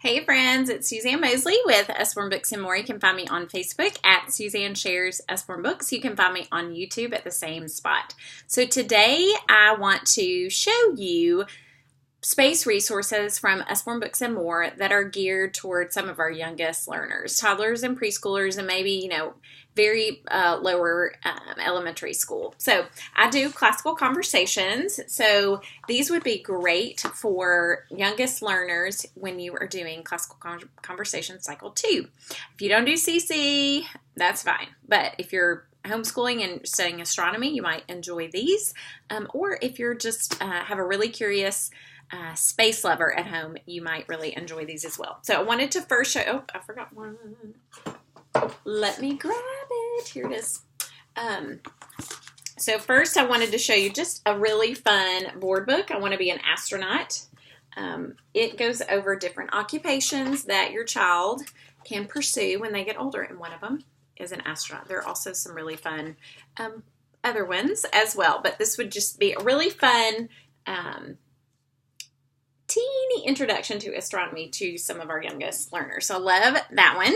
Hey friends, it's Suzanne Mosley with Usborne Books and More. You can find me on Facebook at Suzanne Shares Usborne Books. You can find me on YouTube at the same spot. So today I want to show you space resources from Usborne Books and More that are geared towards some of our youngest learners, toddlers and preschoolers, and maybe, very lower elementary school. So I do classical conversations. So these would be great for youngest learners when you are doing classical conversation cycle 2. If you don't do CC, that's fine. But if you're homeschooling and studying astronomy, you might enjoy these. Or if you're just have a really curious space lover at home, you might really enjoy these as well. So I wanted to first show, oh, I forgot one. Let me grab it. Here it is. So first I wanted to show you just a really fun board book. I want to be an astronaut. It goes over different occupations that your child can pursue when they get older, and one of them is an astronaut. There are also some really fun other ones as well, but this would just be a really fun teeny introduction to astronomy to some of our youngest learners. So I love that one.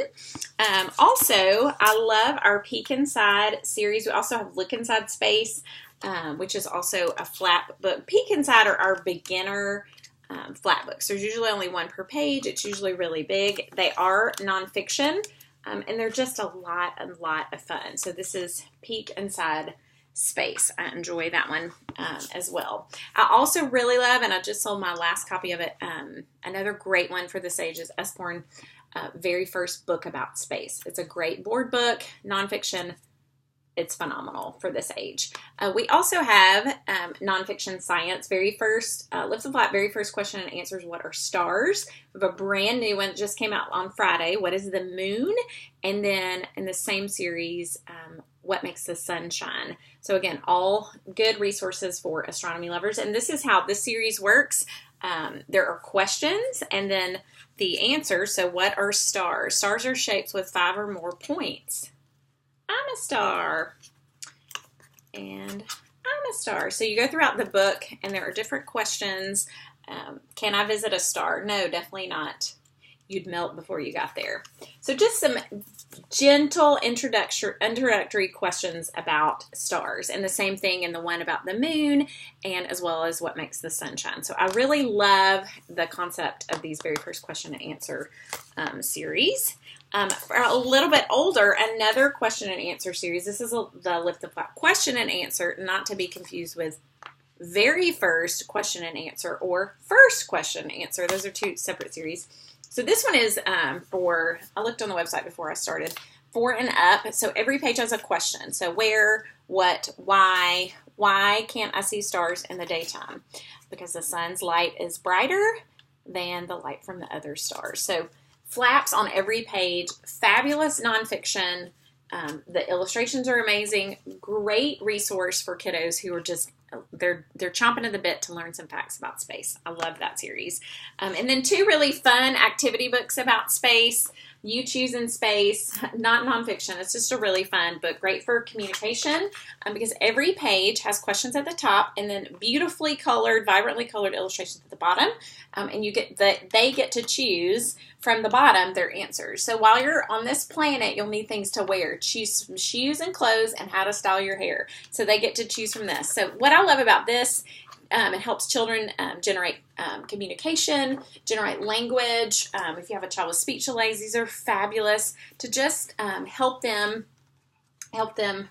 Also, I love our Peek Inside series. We also have Look Inside Space, which is also a flat book. Peek Inside are our beginner flat books. There's usually only one per page. It's usually really big. They are nonfiction, and they're just a lot of fun. So this is Peek Inside Space. I enjoy that one as well. I also really love, and I just sold my last copy of it, another great one for this age is Usborne very first book about space. It's a great board book, nonfiction. It's phenomenal for this age. We also have nonfiction science, very first, Lift the Flap, very first question and answers, what are stars? We have a brand new one that just came out on Friday, what is the moon? And then in the same series, what makes the sun shine? So again, all good resources for astronomy lovers. And this is how this series works. There are questions and then the answer. So what are stars? Stars are shapes with 5 or more points. I'm a star. And I'm a star. So you go throughout the book and there are different questions. Can I visit a star? No, definitely not. You'd melt before you got there. So just some gentle introductory questions about stars, and the same thing in the one about the moon, and as well as what makes the sun shine. So I really love the concept of these very first question and answer series. For a little bit older, another question and answer series. This is the Lift the Flap question and answer, not to be confused with very first question and answer or first question and answer. Those are two separate series. So this one is I looked on the website before I started, 4 and up. So every page has a question. So where, what, why can't I see stars in the daytime? Because the sun's light is brighter than the light from the other stars. So flaps on every page, fabulous nonfiction. The illustrations are amazing. Great resource for kiddos who are just, they're chomping at the bit to learn some facts about space. I love that series. And then 2 really fun activity books about space. You Choose in Space, not nonfiction. It's just a really fun book, great for communication because every page has questions at the top and then beautifully colored, vibrantly colored illustrations at the bottom. And they get to choose from the bottom their answers. So while you're on this planet, you'll need things to wear. Choose some shoes and clothes and how to style your hair. So they get to choose from this. So what I love about this, it helps children generate communication, generate language. If you have a child with speech delays, these are fabulous to just help them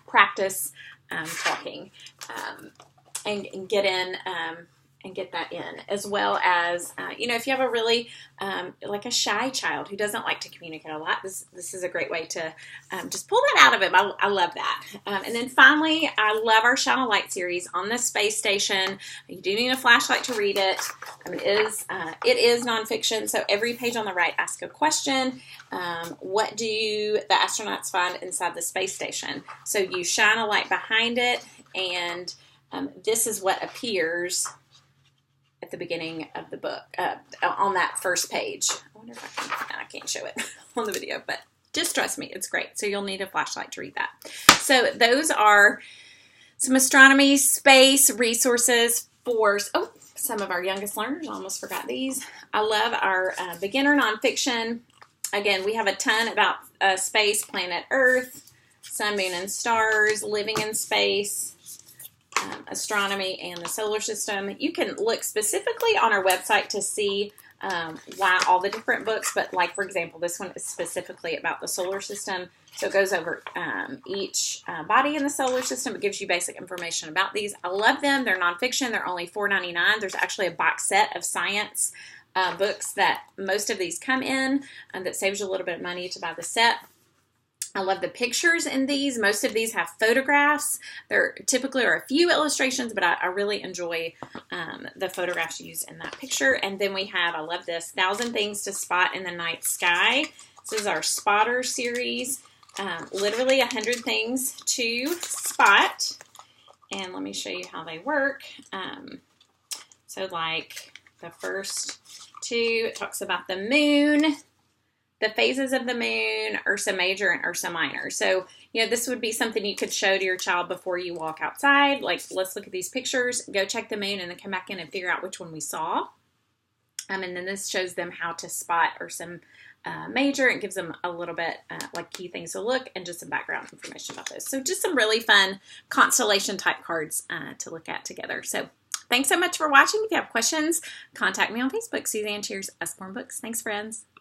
practice talking and get in and get that in, as well as if you have a really like a shy child who doesn't like to communicate a lot, this is a great way to just pull that out of him. I love that. And then finally, I love our Shine a Light series on the space station. You do need a flashlight to read it. It is nonfiction, so every page on the right asks a question. What do the astronauts find inside the space station? So you shine a light behind it, and this is what appears at the beginning of the book, on that first page. I wonder if I can't show it on the video, but just trust me, it's great. So you'll need a flashlight to read that. So those are some astronomy space resources for, some of our youngest learners. I almost forgot these. I love our beginner nonfiction. Again, we have a ton about space, planet Earth, sun, moon, and stars, living in space, astronomy, and the solar system. You can look specifically on our website to see why all the different books, but like, for example, this one is specifically about the solar system. So it goes over each body in the solar system. It gives you basic information about these. I love them. They're nonfiction. They're only $4.99. There's actually a box set of science books that most of these come in, and that saves you a little bit of money to buy the set. I love the pictures in these. Most of these have photographs. There typically are a few illustrations, but I really enjoy the photographs used in that picture. And then we have, I love this, 1,000 Things to Spot in the Night Sky. This is our spotter series. Literally 100 things to spot. And let me show you how they work. So like the first two, it talks about the moon, the phases of the moon, Ursa Major and Ursa Minor. So, you know, this would be something you could show to your child before you walk outside. Like, let's look at these pictures, go check the moon, and then come back in and figure out which one we saw. And then this shows them how to spot Ursa Major. It gives them a little bit like key things to look and just some background information about those. So just some really fun constellation type cards to look at together. So thanks so much for watching. If you have questions, contact me on Facebook, Suzanne Cheers Usborne Books. Thanks, friends.